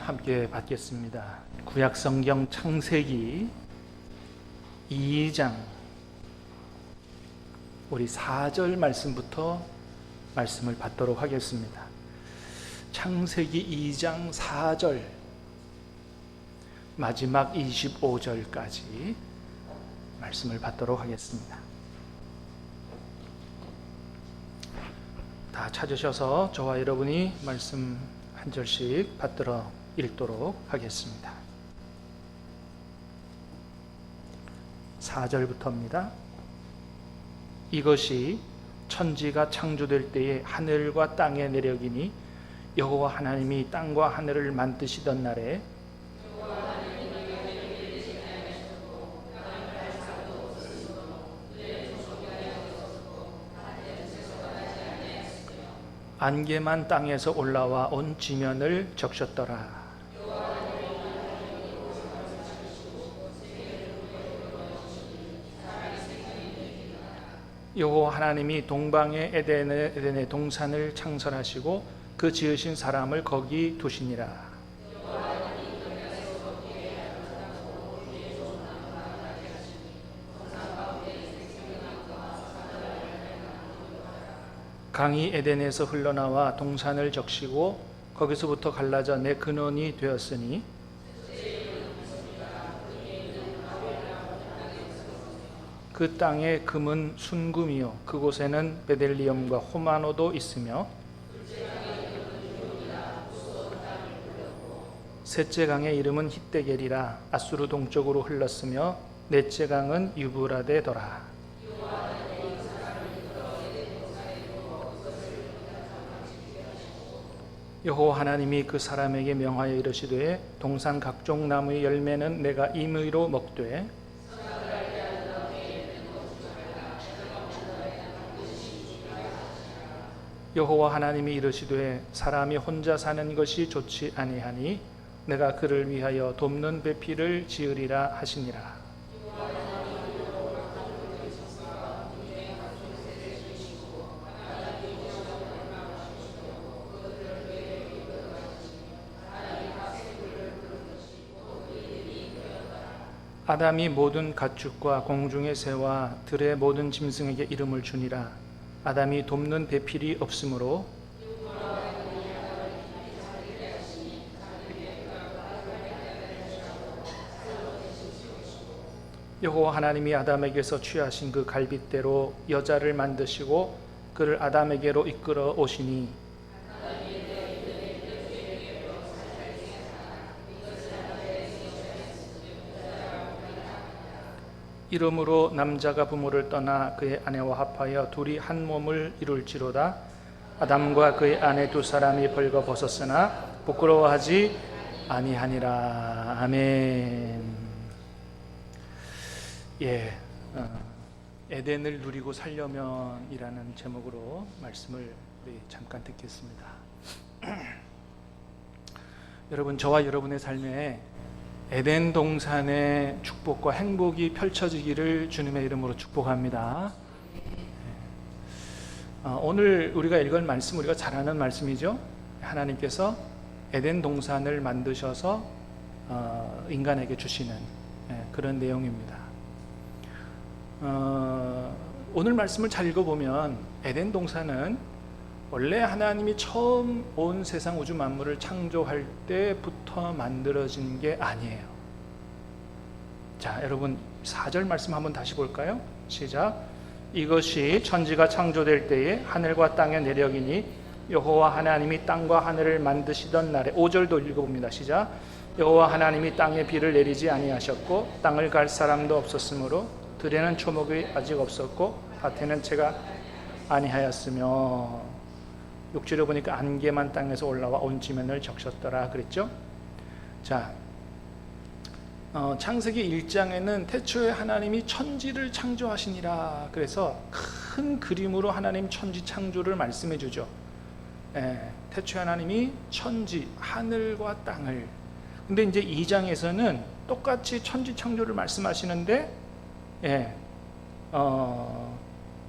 함께 받겠습니다. 구약성경 창세기 2장 우리 4절 말씀부터 말씀을 받도록 하겠습니다. 창세기 2장 4절 마지막 25절까지 말씀을 받도록 하겠습니다. 다 찾으셔서 저와 여러분이 말씀 한 절씩 받들어 읽도록 하겠습니다. 4절부터입니다. 이것이 천지가 창조될 때에 하늘과 땅의 내력이니 여호와 하나님이 땅과 하늘을 만드시던 날에 안개만 땅에서 올라와 온 지면을 적셨더라. 여호와 하나님이 동방의 에덴의 동산을 창설하시고 그 지으신 사람을 거기 두시니라. 강이 에덴에서 흘러나와 동산을 적시고 거기서부터 갈라져 내 근원이 되었으니 그 땅의 금은 순금이요 그곳에는 베델리엄과 호마노도 있으며 셋째 강의 이름은 hitdegel이라 아수르 동쪽으로 흘렀으며 넷째 강은 유브라데더라. 여호와 하나님이 그 사람에게 명하여 이르시되 동산 각종 나무의 열매는 내가 임의로 먹되 여호와 하나님이 이르시되 사람이 혼자 사는 것이 좋지 아니하니 내가 그를 위하여 돕는 배필을 지으리라 하시니라. 아담이 모든 가축과 공중의 새와 들의 모든 짐승에게 이름을 주니라. 아담이 돕는 배필이 없으므로 여호와 하나님이 아담에게서 취하신 그 갈빗대로 여자를 만드시고 그를 아담에게로 이끌어 오시니 이름으로 남자가 부모를 떠나 그의 아내와 합하여 둘이 한 몸을 이룰지로다. 아담과 그의 아내 두 사람이 벌거벗었으나 부끄러워하지 아니하니라. 아멘. 에덴을 누리고 살려면이라는 제목으로 말씀을 우리 잠깐 듣겠습니다. 여러분, 저와 여러분의 삶에 에덴 동산의 축복과 행복이 펼쳐지기를 주님의 이름으로 축복합니다. 오늘 우리가 읽을 말씀, 우리가 잘 아는 말씀이죠. 하나님께서 에덴 동산을 만드셔서 인간에게 주시는 그런 내용입니다. 오늘 말씀을 잘 읽어보면 에덴 동산은 원래 하나님이 처음 온 세상 우주 만물을 창조할 때부터 만들어진 게 아니에요. 자, 여러분 4절 말씀 한번 다시 볼까요? 시작. 이것이 천지가 창조될 때에 하늘과 땅의 내력이니 여호와 하나님이 땅과 하늘을 만드시던 날에 5절도 읽어봅니다. 시작. 여호와 하나님이 땅에 비를 내리지 아니하셨고 땅을 갈 사람도 없었으므로 들에는 초목이 아직 없었고 밭에는 채가 아니하였으며 6절에 보니까 안개만 땅에서 올라와 온 지면을 적셨더라 그랬죠. 자, 창세기 1장에는 태초에 하나님이 천지를 창조하시니라 그래서 큰 그림으로 하나님 천지 창조를 말씀해 주죠. 태초에 하나님이 천지, 하늘과 땅을. 근데 이제 2장에서는 똑같이 천지 창조를 말씀하시는데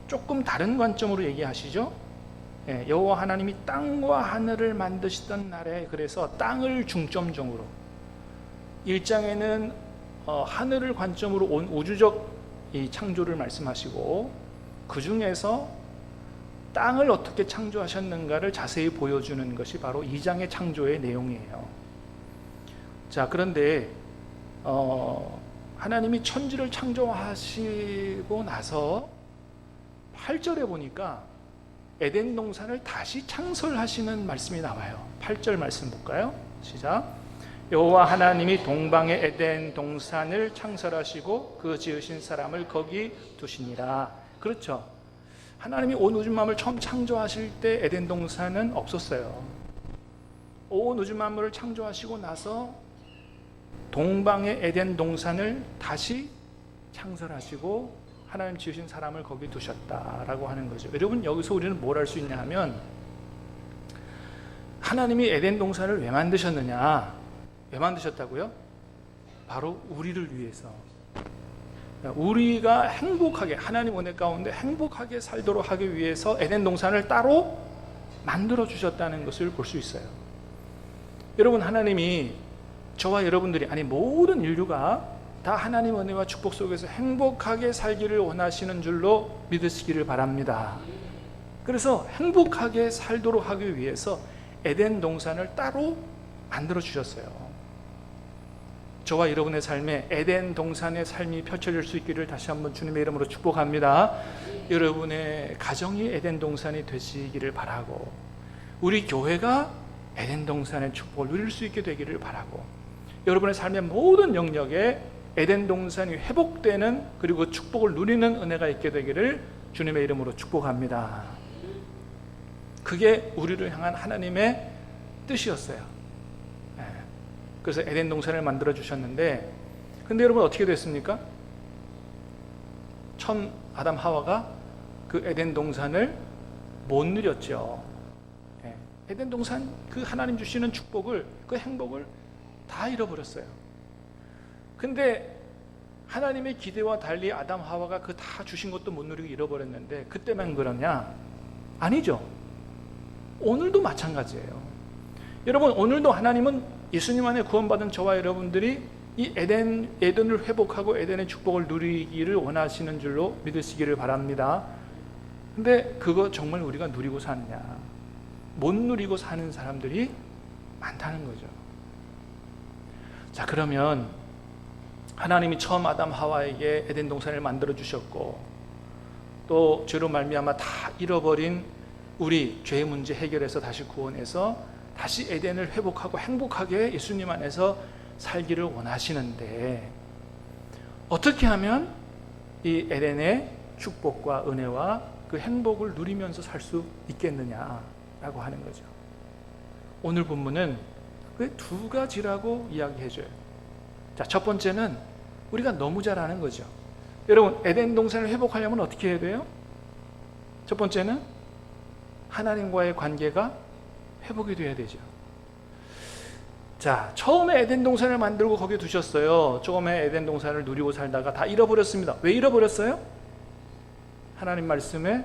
조금 다른 관점으로 얘기하시죠. 여호와 하나님이 땅과 하늘을 만드시던 날에, 그래서 땅을 중점적으로 1장에는 하늘을 관점으로 온 우주적 이 창조를 말씀하시고, 그 중에서 땅을 어떻게 창조하셨는가를 자세히 보여주는 것이 바로 2장의 창조의 내용이에요. 자, 그런데 하나님이 천지를 창조하시고 나서 8절에 보니까 에덴 동산을 다시 창설하시는 말씀이 나와요. 8절 말씀 볼까요? 시작. 여호와 하나님이 동방의 에덴 동산을 창설하시고 그 지으신 사람을 거기 두시니라. 그렇죠. 하나님이 온 우주 만물을 처음 창조하실 때 에덴 동산은 없었어요. 온 우주 만물을 창조하시고 나서 동방의 에덴 동산을 다시 창설하시고 하나님 지으신 사람을 거기 두셨다라고 하는 거죠. 여러분, 여기서 우리는 뭘 할 수 있냐 하면, 하나님이 에덴 동산을 왜 만드셨느냐? 왜 만드셨다고요? 바로 우리를 위해서, 우리가 행복하게, 하나님 은혜 가운데 행복하게 살도록 하기 위해서 에덴 동산을 따로 만들어 주셨다는 것을 볼 수 있어요. 여러분, 하나님이 저와 여러분들이, 아니 모든 인류가 다 하나님 은혜와 축복 속에서 행복하게 살기를 원하시는 줄로 믿으시기를 바랍니다. 그래서 행복하게 살도록 하기 위해서 에덴 동산을 따로 만들어 주셨어요. 저와 여러분의 삶에 에덴 동산의 삶이 펼쳐질 수 있기를 다시 한번 주님의 이름으로 축복합니다. 여러분의 가정이 에덴 동산이 되시기를 바라고, 우리 교회가 에덴 동산의 축복을 누릴 수 있게 되기를 바라고, 여러분의 삶의 모든 영역에 에덴 동산이 회복되는, 그리고 축복을 누리는 은혜가 있게 되기를 주님의 이름으로 축복합니다. 그게 우리를 향한 하나님의 뜻이었어요. 그래서 에덴 동산을 만들어 주셨는데, 근데 여러분 어떻게 됐습니까? 처음 아담 하와가 그 에덴 동산을 못 누렸죠. 에덴 동산 그 하나님 주시는 축복을, 그 행복을 다 잃어버렸어요. 근데 하나님의 기대와 달리 아담 하와가 그 다 주신 것도 못 누리고 잃어버렸는데, 그때만 그러냐? 아니죠. 오늘도 마찬가지예요. 여러분, 오늘도 하나님은 예수님 안에 구원받은 저와 여러분들이 이 에덴을 회복하고 에덴의 축복을 누리기를 원하시는 줄로 믿으시기를 바랍니다. 근데 그거 정말 우리가 누리고 사느냐? 못 누리고 사는 사람들이 많다는 거죠. 자, 그러면 하나님이 처음 아담 하와에게 에덴 동산을 만들어 주셨고, 또 죄로 말미암아 다 잃어버린 우리 죄의 문제 해결해서 다시 구원해서 다시 에덴을 회복하고 행복하게 예수님 안에서 살기를 원하시는데, 어떻게 하면 이 에덴의 축복과 은혜와 그 행복을 누리면서 살 수 있겠느냐라고 하는 거죠. 오늘 본문은 그 두 가지라고 이야기해줘요. 자, 첫 번째는 우리가 너무 잘 아는 거죠. 여러분, 에덴 동산을 회복하려면 어떻게 해야 돼요? 첫 번째는 하나님과의 관계가 회복이 돼야 되죠. 자, 처음에 에덴 동산을 만들고 거기에 두셨어요. 처음에 에덴 동산을 누리고 살다가 다 잃어버렸습니다. 왜 잃어버렸어요? 하나님 말씀에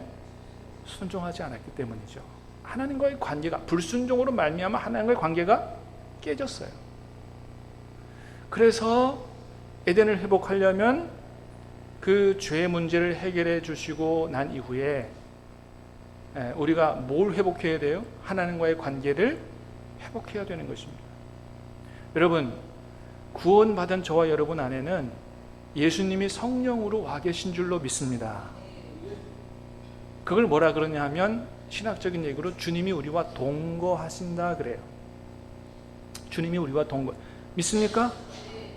순종하지 않았기 때문이죠. 하나님과의 관계가, 불순종으로 말미암아 하나님과의 관계가 깨졌어요. 그래서 에덴을 회복하려면 그 죄의 문제를 해결해 주시고 난 이후에 우리가 뭘 회복해야 돼요? 하나님과의 관계를 회복해야 되는 것입니다. 여러분, 구원받은 저와 여러분 안에는 예수님이 성령으로 와 계신 줄로 믿습니다. 그걸 뭐라 그러냐 하면, 신학적인 얘기로 주님이 우리와 동거하신다 그래요. 주님이 우리와 동거. 믿습니까?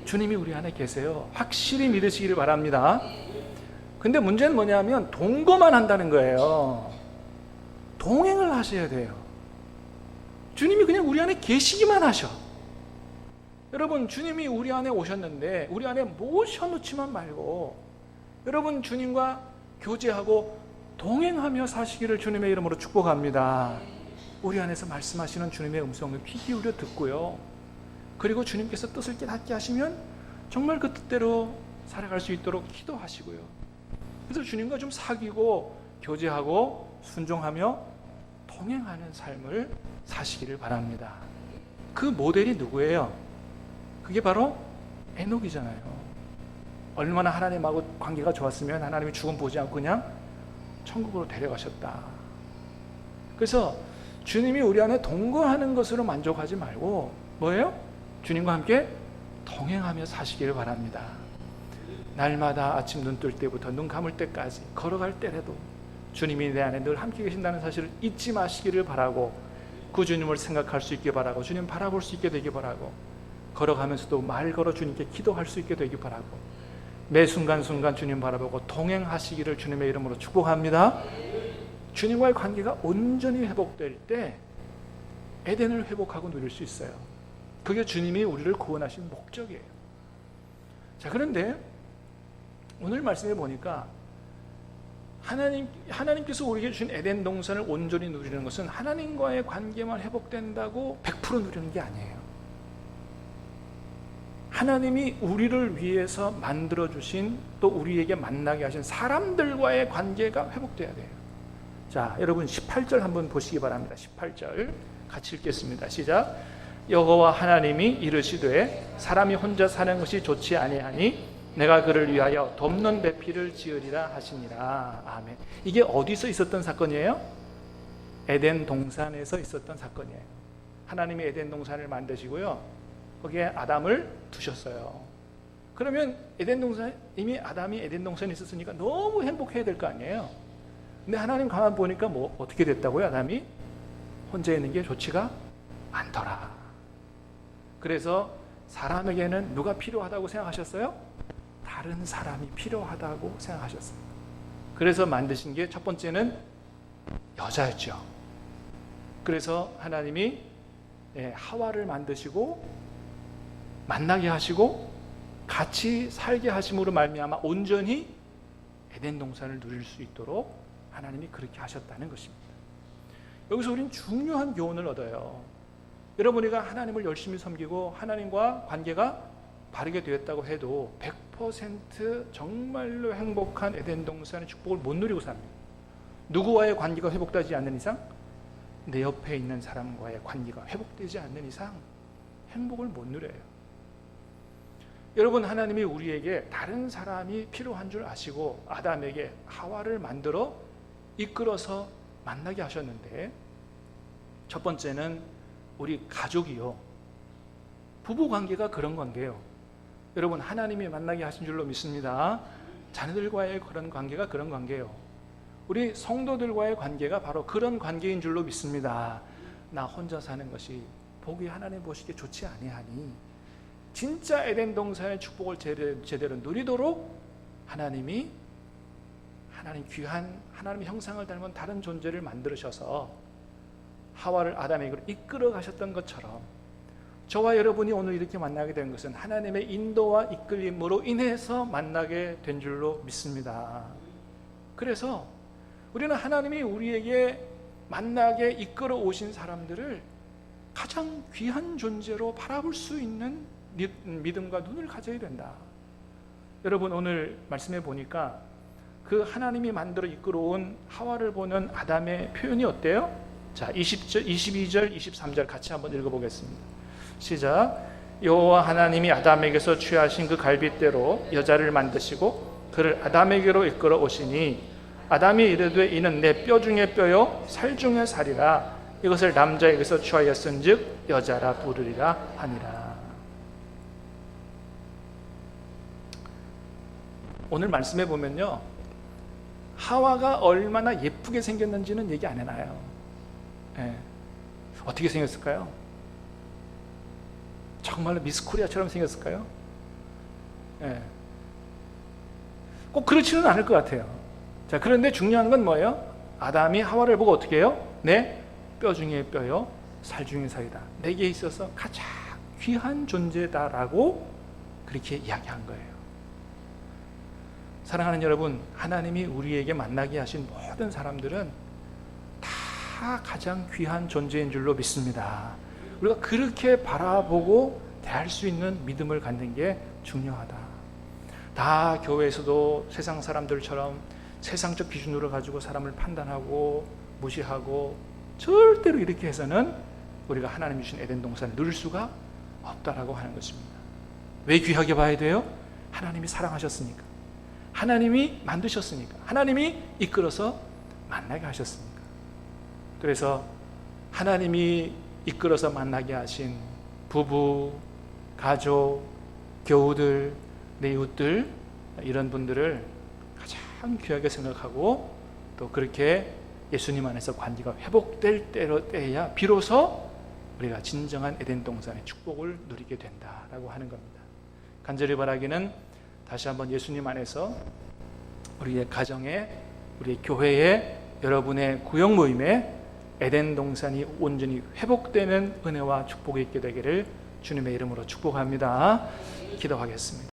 주님이 우리 안에 계세요. 확실히 믿으시기를 바랍니다. 근데 문제는 뭐냐면 동거만 한다는 거예요. 동행을 하셔야 돼요. 주님이 그냥 우리 안에 계시기만 하셔. 여러분, 주님이 우리 안에 오셨는데 우리 안에 모셔놓지만 말고, 여러분 주님과 교제하고 동행하며 사시기를 주님의 이름으로 축복합니다. 우리 안에서 말씀하시는 주님의 음성을 귀 기울여 듣고요, 그리고 주님께서 뜻을 깨닫게 하시면 정말 그 뜻대로 살아갈 수 있도록 기도하시고요, 그래서 주님과 좀 사귀고 교제하고 순종하며 동행하는 삶을 사시기를 바랍니다. 그 모델이 누구예요? 그게 바로 에녹이잖아요. 얼마나 하나님하고 관계가 좋았으면 하나님이 죽음 보지 않고 그냥 천국으로 데려가셨다. 그래서 주님이 우리 안에 동거하는 것으로 만족하지 말고 뭐예요? 주님과 함께 동행하며 사시기를 바랍니다. 날마다 아침 눈 뜰 때부터 눈 감을 때까지 걸어갈 때라도 주님이 내 안에 늘 함께 계신다는 사실을 잊지 마시기를 바라고 그 주님을 생각할 수 있게 바라고 주님 바라볼 수 있게 되기 바라고 걸어가면서도 말 걸어 주님께 기도할 수 있게 되기 바라고 매 순간순간 주님 바라보고 동행하시기를 주님의 이름으로 축복합니다. 주님과의 관계가 온전히 회복될 때 에덴을 회복하고 누릴 수 있어요. 그게 주님이 우리를 구원하신 목적이에요. 자, 그런데 오늘 말씀해 보니까 하나님께서 우리에게 주신 에덴 동산을 온전히 누리는 것은 하나님과의 관계만 회복된다고 100% 누리는 게 아니에요. 하나님이 우리를 위해서 만들어주신 또 우리에게 만나게 하신 사람들과의 관계가 회복돼야 돼요. 자, 여러분 18절 한번 보시기 바랍니다. 18절 같이 읽겠습니다. 시작. 여호와 하나님이 이르시되 사람이 혼자 사는 것이 좋지 아니하니 내가 그를 위하여 돕는 배필을 지으리라 하시니라. 아멘. 이게 어디서 있었던 사건이에요? 에덴 동산에서 있었던 사건이에요. 하나님이 에덴 동산을 만드시고요, 거기에 아담을 두셨어요. 그러면 에덴 동산, 이미 아담이 에덴 동산에 있었으니까 너무 행복해야 될 거 아니에요. 근데 하나님 가만 보니까 뭐 어떻게 됐다고요? 아담이 혼자 있는 게 좋지가 않더라. 그래서 사람에게는 누가 필요하다고 생각하셨어요? 다른 사람이 필요하다고 생각하셨어요. 그래서 만드신 게 첫 번째는 여자였죠. 그래서 하나님이 하와를 만드시고 만나게 하시고 같이 살게 하심으로 말미암아 온전히 에덴 동산을 누릴 수 있도록 하나님이 그렇게 하셨다는 것입니다. 여기서 우리는 중요한 교훈을 얻어요. 여러분이가 하나님을 열심히 섬기고 하나님과 관계가 바르게 되었다고 해도 100% 정말로 행복한 에덴 동산의 축복을 못 누리고 삽니다. 누구와의 관계가 회복되지 않는 이상, 내 옆에 있는 사람과의 관계가 회복되지 않는 이상 행복을 못 누려요. 여러분, 하나님이 우리에게 다른 사람이 필요한 줄 아시고 아담에게 하와를 만들어 이끌어서 만나게 하셨는데, 첫 번째는 우리 가족이요, 부부관계가 그런 관계예요. 여러분, 하나님이 만나게 하신 줄로 믿습니다. 자녀들과의 그런 관계가 그런 관계예요. 우리 성도들과의 관계가 바로 그런 관계인 줄로 믿습니다. 나 혼자 사는 것이 보기 하나님 보시기에 좋지 아니하니 진짜 에덴 동산의 축복을 제대로 누리도록 하나님이 귀한 하나님의 형상을 닮은 다른 존재를 만들으셔서 하와를 아담에게로 이끌어 가셨던 것처럼 저와 여러분이 오늘 이렇게 만나게 된 것은 하나님의 인도와 이끌림으로 인해서 만나게 된 줄로 믿습니다. 그래서 우리는 하나님이 우리에게 만나게 이끌어 오신 사람들을 가장 귀한 존재로 바라볼 수 있는 믿음과 눈을 가져야 된다. 여러분, 오늘 말씀해 보니까 그 하나님이 만들어 이끌어 온 하와를 보는 아담의 표현이 어때요? 자, 22절, 23절 같이 한번 읽어보겠습니다. 시작. 여호와 하나님이 아담에게서 취하신 그 갈빗대로 여자를 만드시고 그를 아담에게로 이끌어 오시니 아담이 이르되 이는 내 뼈 중에 뼈요 살 중에 살이라. 이것을 남자에게서 취하였은즉 여자라 부르리라 하니라. 오늘 말씀해 보면요, 하와가 얼마나 예쁘게 생겼는지는 얘기 안 해놔요. 어떻게 생겼을까요? 정말로 미스 코리아처럼 생겼을까요? 꼭 그렇지는 않을 것 같아요. 자, 그런데 중요한 건 뭐예요? 아담이 하와를 보고 어떻게 해요? 내 뼈 중에 뼈요, 살 중에 살이다. 내게 있어서 가장 귀한 존재다라고 그렇게 이야기한 거예요. 사랑하는 여러분, 하나님이 우리에게 만나게 하신 모든 사람들은 다 가장 귀한 존재인 줄로 믿습니다. 우리가 그렇게 바라보고 대할 수 있는 믿음을 갖는 게 중요하다. 다 교회에서도 세상 사람들처럼 세상적 기준으로 가지고 사람을 판단하고 무시하고 절대로 이렇게 해서는 우리가 하나님이 주신 에덴 동산을 누릴 수가 없다라고 하는 것입니다. 왜 귀하게 봐야 돼요? 하나님이 사랑하셨으니까, 하나님이 만드셨으니까, 하나님이 이끌어서 만나게 하셨으니까. 그래서 하나님이 이끌어서 만나게 하신 부부, 가족, 교우들, 내 이웃들, 이런 분들을 가장 귀하게 생각하고 또 그렇게 예수님 안에서 관계가 회복될 때야 비로소 우리가 진정한 에덴 동산의 축복을 누리게 된다라고 하는 겁니다. 간절히 바라기는 다시 한번 예수님 안에서 우리의 가정에, 우리의 교회에, 여러분의 구역 모임에 에덴 동산이 온전히 회복되는 은혜와 축복이 있게 되기를 주님의 이름으로 축복합니다. 기도하겠습니다.